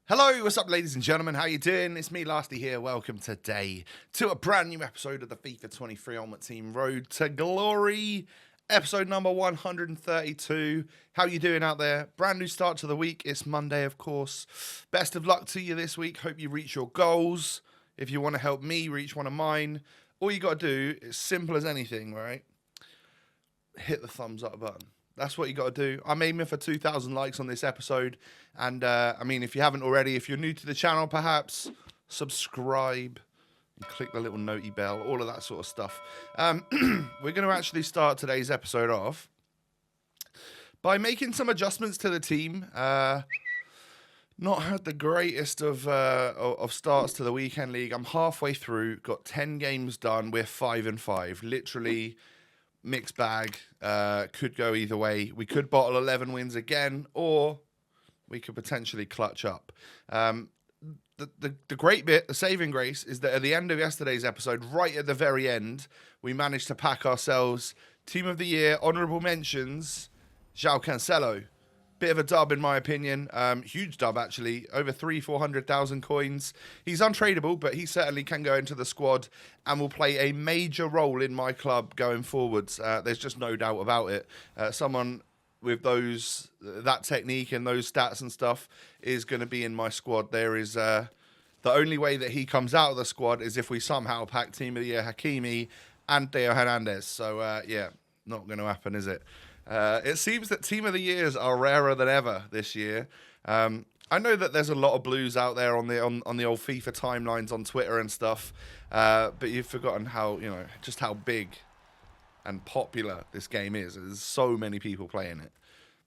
Hello, what's up, ladies and gentlemen? How you doing? It's me, Lasty here. Welcome today to a brand new episode of the FIFA 23 Ultimate Team Road to Glory, episode number 132. How you doing out there? Brand new start to the week. It's Monday, of course. Best of luck to you this week. Hope you reach your goals. If you want to help me reach one of mine, all you got to do is simple as anything, right? Hit the thumbs up button. That's what you got to do. I'm aiming for 2,000 likes on this episode. And, if you haven't already, if you're new to the channel, perhaps subscribe and click the little notey bell, all of that sort of stuff. We're going to actually start today's episode off by making some adjustments to the team. Not had the greatest of starts to the weekend league. I'm halfway through, got 10 games done. We're 5-5. Literally mixed bag. Could go either way. We could bottle 11 wins again, or we could potentially clutch up. The great bit, the saving grace, is that at the end of yesterday's episode, right at the very end, we managed to pack ourselves Team of the Year, honourable mentions, João Cancelo. Bit of a dub, in my opinion. Huge dub, actually. Over 400,000 coins. He's untradeable, but he certainly can go into the squad and will play a major role in my club going forwards. There's just no doubt about it. Someone with that technique and those stats and stuff is going to be in my squad. There is the only way that he comes out of the squad is if we somehow pack Team of the Year Hakimi and Theo Hernandez. So, not going to happen, is it? It seems that Team of the Years are rarer than ever this year. I know that there's a lot of blues out there on the old FIFA timelines on Twitter and stuff, but you've forgotten just how big and popular this game is. There's so many people playing it.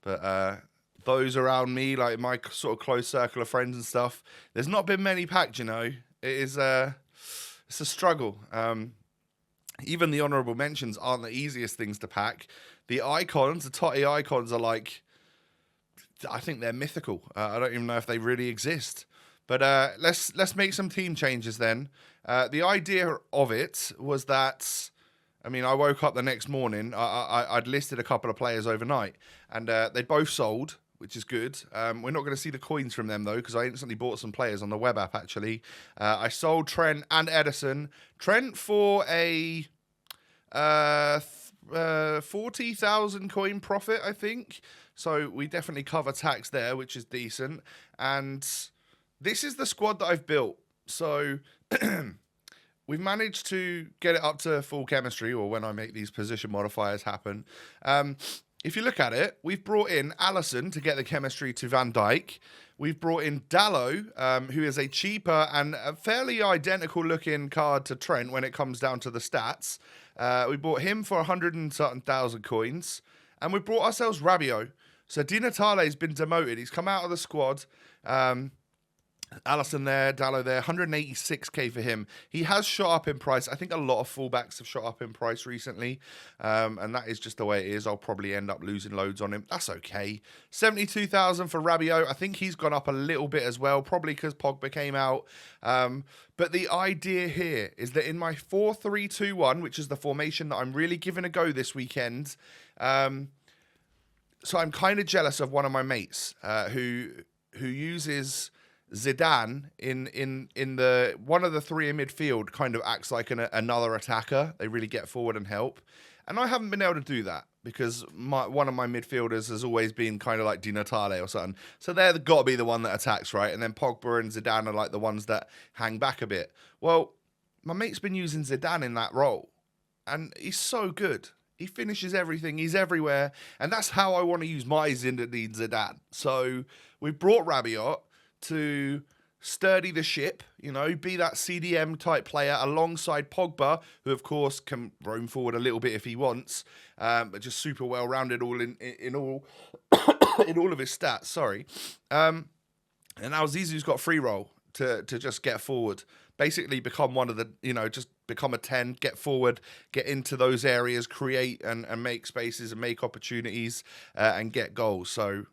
But those around me, like my sort of close circle of friends and stuff, there's not been many packed, It is it's a struggle. Even the honourable mentions aren't the easiest things to pack. The icons, the TOTY icons are I think they're mythical. I don't even know if they really exist. But let's make some team changes then. The idea of it was that, I woke up the next morning. I'd listed a couple of players overnight, and they both sold, which is good. We're not going to see the coins from them, though, because I instantly bought some players on the web app, actually. I sold Trent and Edison. Trent for a 40,000 coin profit, I think. So we definitely cover tax there, which is decent. And this is the squad that I've built. So we've managed to get it up to full chemistry, or when I make these position modifiers happen. If you look at it, we've brought in Alisson to get the chemistry to Van Dijk. We've brought in Dalot, who is a cheaper and a fairly identical looking card to Trent when it comes down to the stats. We bought him for 100 and something thousand coins. And we brought ourselves Rabiot. So Di Natale's been demoted. He's come out of the squad. Alisson there, Dalot there, 186k for him. He has shot up in price. I think a lot of fullbacks have shot up in price recently, and that is just the way it is. I'll probably end up losing loads on him. That's okay. 72,000 for Rabiot. I think he's gone up a little bit as well, probably because Pogba came out. But the idea here is that in my 4-3-2-1, which is the formation that I'm really giving a go this weekend, so I'm kind of jealous of one of my mates who uses Zidane in the one of the three in midfield, kind of acts like another attacker. They really get forward and help, and I haven't been able to do that because one of my midfielders has always been kind of like Di Natale or something. So they're got to be the one that attacks, right? And then Pogba and Zidane are like the ones that hang back a bit. Well, my mate's been using Zidane in that role, and he's so good. He finishes everything. He's everywhere, and that's how I want to use my Zinedine Zidane. So we brought Rabiot to sturdy the ship, be that CDM type player alongside Pogba, who of course can roam forward a little bit if he wants, but just super well rounded all in all in all of his stats. Sorry, and now Zizou's got free roll to just get forward, basically become one of the just become a 10, get forward, get into those areas, create and make spaces and make opportunities and get goals. So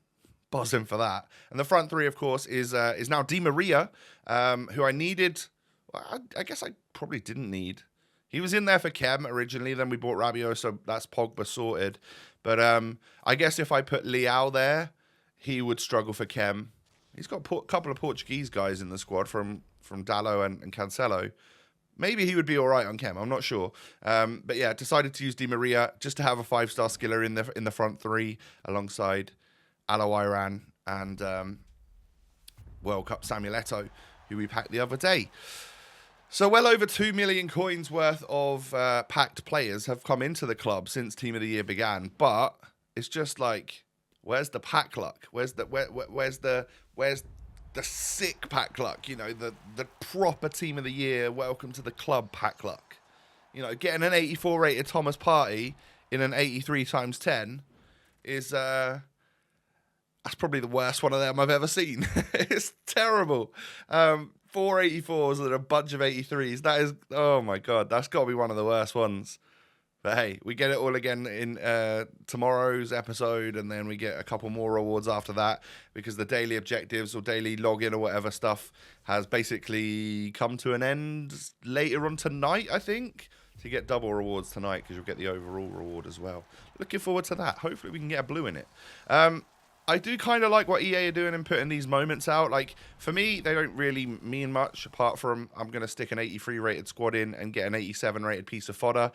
buzzing for that. And the front three, of course, is now Di Maria, who I needed. Well, I guess I probably didn't need. He was in there for Kem originally. Then we bought Rabiot, so that's Pogba sorted. But I guess if I put Leao there, he would struggle for Kem. He's got a couple of Portuguese guys in the squad from Dallo and Cancelo. Maybe he would be all right on chem. I'm not sure. But yeah, decided to use Di Maria just to have a 5-star skiller in the front three alongside Alo Iran and World Cup Samuel Eto'o, who we packed the other day. So well over 2 million coins worth of packed players have come into the club since Team of the Year began. But it's just like, where's the pack luck? Where's the sick pack luck? You know, the proper Team of the Year, welcome to the club pack luck. You know, getting an 84 rated Thomas Partey in an 83 times 10 is that's probably the worst one of them I've ever seen. It's terrible. 4 84s and a bunch of 83s. That is, oh my God, that's got to be one of the worst ones. But hey, we get it all again in tomorrow's episode, and then we get a couple more rewards after that, because the daily objectives or daily login or whatever stuff has basically come to an end later on tonight, I think. So you get double rewards tonight because you'll get the overall reward as well. Looking forward to that. Hopefully we can get a blue in it. I do kind of like what EA are doing and putting these moments out. Like, for me, they don't really mean much, apart from I'm going to stick an 83 rated squad in and get an 87 rated piece of fodder.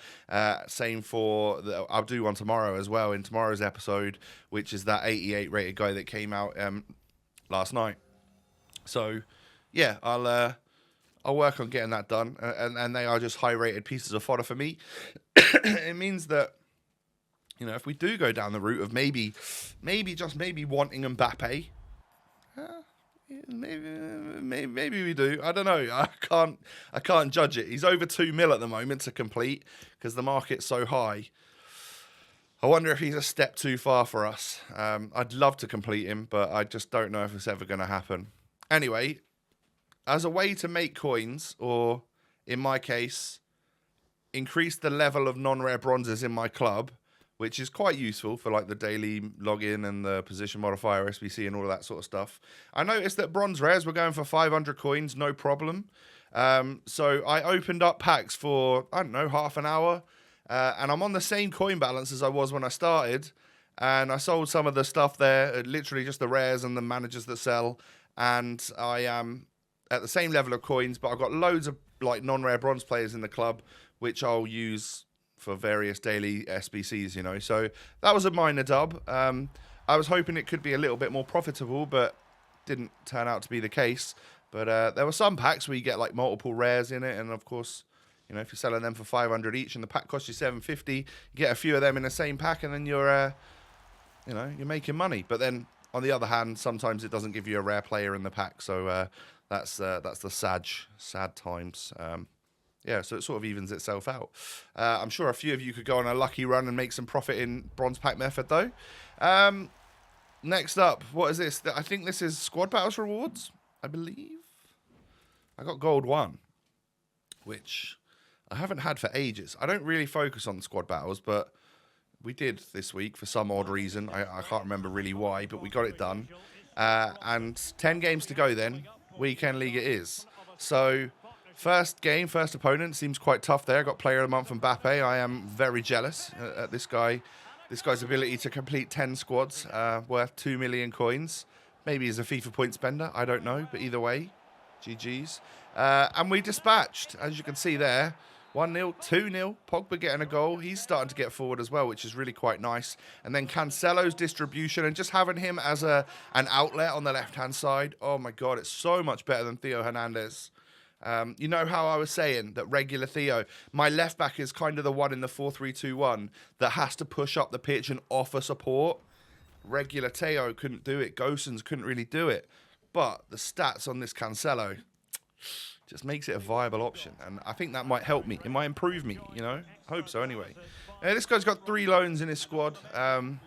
Same for, I'll do one tomorrow as well in tomorrow's episode, which is that 88 rated guy that came out last night. So, yeah, I'll work on getting that done. And they are just high rated pieces of fodder for me. It means that, you know, if we do go down the route of maybe wanting Mbappe, maybe we do. I don't know. I can't judge it. He's over 2 mil at the moment to complete because the market's so high. I wonder if he's a step too far for us. I'd love to complete him, but I just don't know if it's ever going to happen. Anyway, as a way to make coins, or in my case, increase the level of non-rare bronzes in my club, which is quite useful for like the daily login and the position modifier, SBC, and all of that sort of stuff. I noticed that bronze rares were going for 500 coins, no problem. So I opened up packs for, I don't know, half an hour. And I'm on the same coin balance as I was when I started. And I sold some of the stuff there, literally just the rares and the managers that sell. And I am at the same level of coins, but I've got loads of like non-rare bronze players in the club, which I'll use for various daily SBCs, you know. So that was a minor dub. I was hoping it could be a little bit more profitable, but didn't turn out to be the case. But there were some packs where you get like multiple rares in it, and of course, you know, if you're selling them for 500 each and the pack costs you 750, you get a few of them in the same pack, and then you're, you know, you're making money. But then on the other hand, sometimes it doesn't give you a rare player in the pack, so that's the sad times. Yeah, so it sort of evens itself out. I'm sure a few of you could go on a lucky run and make some profit in bronze pack method, though. Next up, what is this? I think this is squad battles rewards, I believe. I got gold 1, which I haven't had for ages. I don't really focus on squad battles, but we did this week for some odd reason. I can't remember really why, but we got it done. And 10 games to go then. Weekend League it is. So first game, first opponent seems quite tough there. I got player of the month from Mbappe. I am very jealous at this guy's ability to complete 10 squads worth 2 million coins. Maybe he's a FIFA point spender. I don't know. But either way, GG's. And we dispatched, as you can see there, 1-0, 2-0. Pogba getting a goal. He's starting to get forward as well, which is really quite nice. And then Cancelo's distribution and just having him as an outlet on the left-hand side. Oh, my God, it's so much better than Theo Hernandez. You know how I was saying that regular Theo, my left back is kind of the one in the 4-3-2-1 that has to push up the pitch and offer support. Regular Theo couldn't do it. Gosens couldn't really do it. But the stats on this Cancelo just makes it a viable option. And I think that might help me. It might improve me, you know. I hope so anyway. This guy's got 3 loans in his squad. All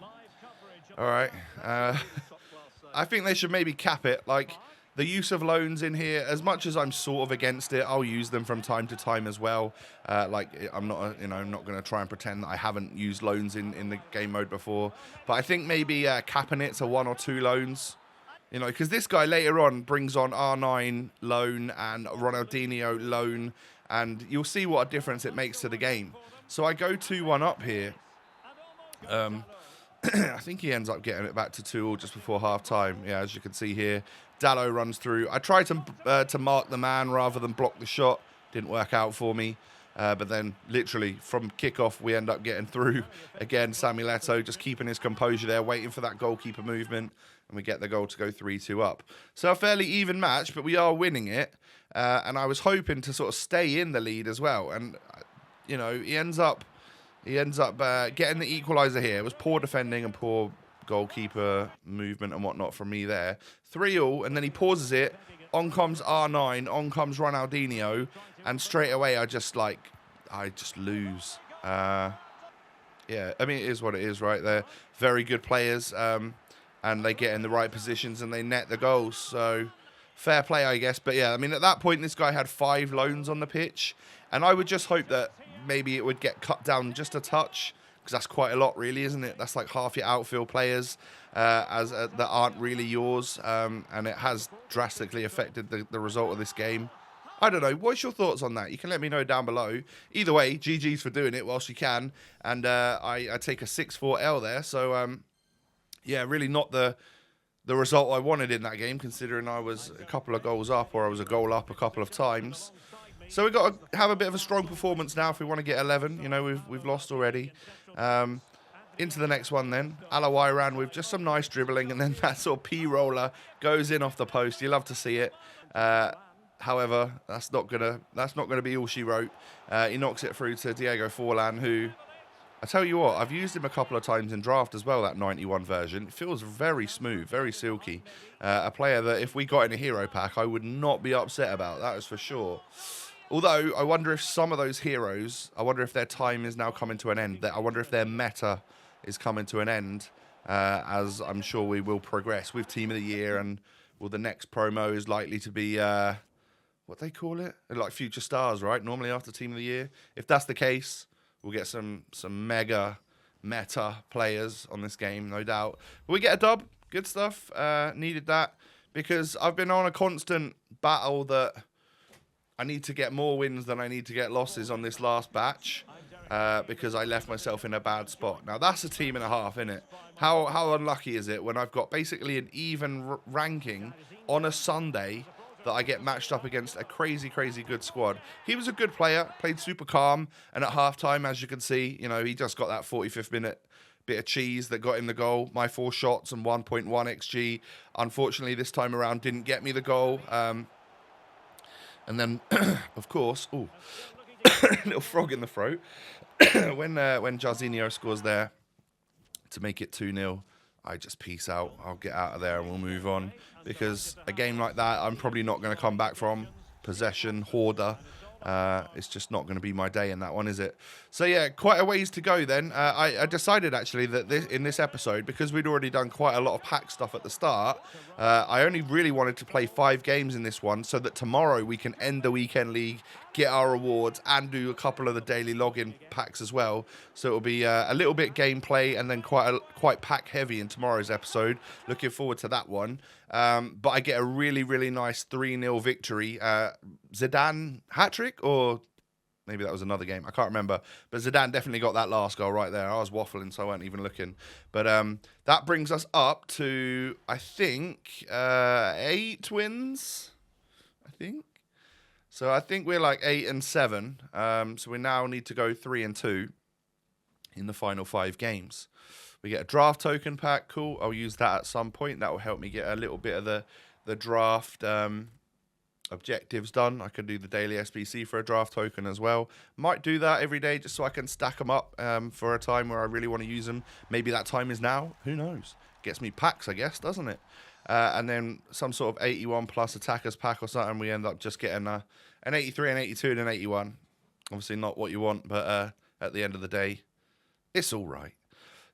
right. I think they should maybe cap it. Like, the use of loans in here, as much as I'm sort of against it, I'll use them from time to time as well. Like, I'm not, I'm not going to try and pretend that I haven't used loans in the game mode before. But I think maybe capping it to 1 or 2 loans, you know, because this guy later on brings on R9 loan and Ronaldinho loan, and you'll see what a difference it makes to the game. So I go 2-1 up here. I think he ends up getting it back to 2-2 just before half time. Yeah, as you can see here. Dallo runs through. I tried to mark the man rather than block the shot. Didn't work out for me. But then, literally, from kickoff, we end up getting through. Again, Samuel Eto'o just keeping his composure there, waiting for that goalkeeper movement. And we get the goal to go 3-2 up. So a fairly even match, but we are winning it. And I was hoping to sort of stay in the lead as well. And, you know, he ends up getting the equaliser here. It was poor defending and poor goalkeeper movement and whatnot from me there. 3-3, and then he pauses it. On comes R9, on comes Ronaldinho, and straight away I just lose. Yeah, I mean, it is what it is, right? They're very good players, and they get in the right positions and they net the goals. So fair play, I guess. But yeah, I mean, at that point, this guy had 5 loans on the pitch, and I would just hope that maybe it would get cut down just a touch, because that's quite a lot, really, isn't it? That's like half your outfield players that aren't really yours, and it has drastically affected the result of this game. I don't know. What's your thoughts on that? You can let me know down below. Either way, GG's for doing it whilst you can, and I take a 6-4 L there. So, yeah, really not the result I wanted in that game, considering I was a couple of goals up, or I was a goal up a couple of times. So we've got to have a bit of a strong performance now if we want to get 11. You know, we've lost already. Into the next one then. Alawai with just some nice dribbling, and then that sort of P-roller goes in off the post. You love to see it. However, that's not gonna be all she wrote. He knocks it through to Diego Forlan, who, I tell you what, I've used him a couple of times in draft as well, that 91 version. It feels very smooth, very silky. A player that if we got in a hero pack, I would not be upset about, that is for sure. Although, I wonder if some of those heroes, I wonder if their time is now coming to an end. I wonder if their meta is coming to an end, as I'm sure we will progress with Team of the Year, and well, the next promo is likely to be, what they call it? Like Future Stars, right? Normally after Team of the Year. If that's the case, we'll get some mega meta players on this game, no doubt. But we get a dub. Good stuff. Needed that, because I've been on a constant battle that I need to get more wins than I need to get losses on this last batch, because I left myself in a bad spot. Now, that's a team and a half, isn't it? How unlucky is it when I've got basically an even ranking on a Sunday that I get matched up against a crazy, crazy good squad? He was a good player, played super calm, and at halftime, as you can see, you know, he just got that 45th minute bit of cheese that got him the goal. My 4 shots and 1.1 XG, unfortunately, this time around didn't get me the goal. And then, of course, ooh, little frog in the throat. when Jarzinho scores there to make it 2-0, I just peace out. I'll get out of there and we'll move on. Because a game like that, I'm probably not going to come back from. Possession, hoarder. It's just not going to be my day in that one, is it? So yeah, quite a ways to go then. I decided actually that in this episode, because we'd already done quite a lot of pack stuff at the start, I only really wanted to play 5 games in this one, so that tomorrow we can end the weekend league, get our rewards, and do a couple of the daily login packs as well. So it'll be a little bit gameplay and then quite pack heavy in tomorrow's episode. Looking forward to that one. But I get a really, really nice 3-0 victory. Zidane hat-trick, or maybe that was another game. I can't remember. But Zidane definitely got that last goal right there. I was waffling, so I weren't even looking. But that brings us up to, I think, 8 wins, I think. So I think we're like 8 and 7. So we now need to go 3 and 2 in the final 5 games. We get a draft token pack. Cool. I'll use that at some point. That will help me get a little bit of the draft objectives done. I can do the daily SBC for a draft token as well. Might do that every day just so I can stack them up for a time where I really want to use them. Maybe that time is now. Who knows? Gets me packs, I guess, doesn't it? And then some sort of 81 plus attackers pack or something. We end up just getting an 83, an 82, and an 81. Obviously not what you want, but at the end of the day, it's all right.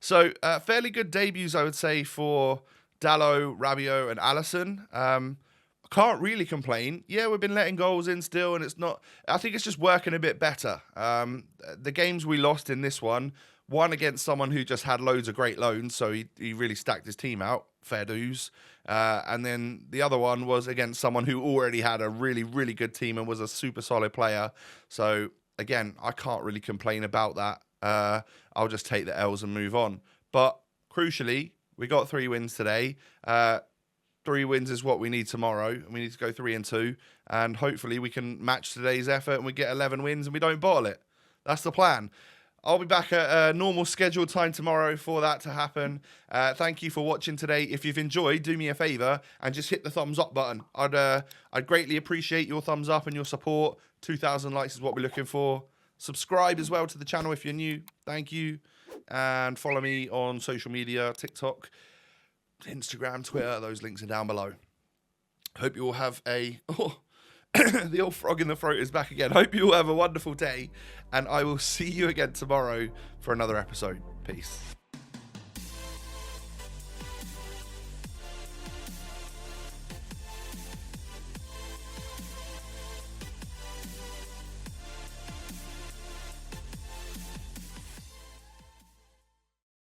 So, fairly good debuts, I would say, for Dallo, Rabiot, and Alisson. Can't really complain. Yeah, we've been letting goals in still, and it's not... I think it's just working a bit better. The games we lost in this one against someone who just had loads of great loans, so he really stacked his team out. Fair dues. And then the other one was against someone who already had a really, really good team and was a super solid player. So, again, I can't really complain about that. I'll just take the L's and move on. But crucially, we got 3 wins today. 3 wins is what we need tomorrow. We need to go 3-2, and hopefully we can match today's effort and we get 11 wins and we don't bottle it. That's the plan. I'll be back at a normal scheduled time tomorrow for that to happen. Thank you for watching today. If you've enjoyed, do me a favor and just hit the thumbs up button. I'd greatly appreciate your thumbs up and your support. 2,000 likes is what we're looking for. Subscribe as well to the channel if you're new. Thank you. And follow me on social media, TikTok, Instagram, Twitter. Those links are down below. Hope you all have a... the old frog in the throat is back again. Hope you all have a wonderful day, and I will see you again tomorrow for another episode. Peace.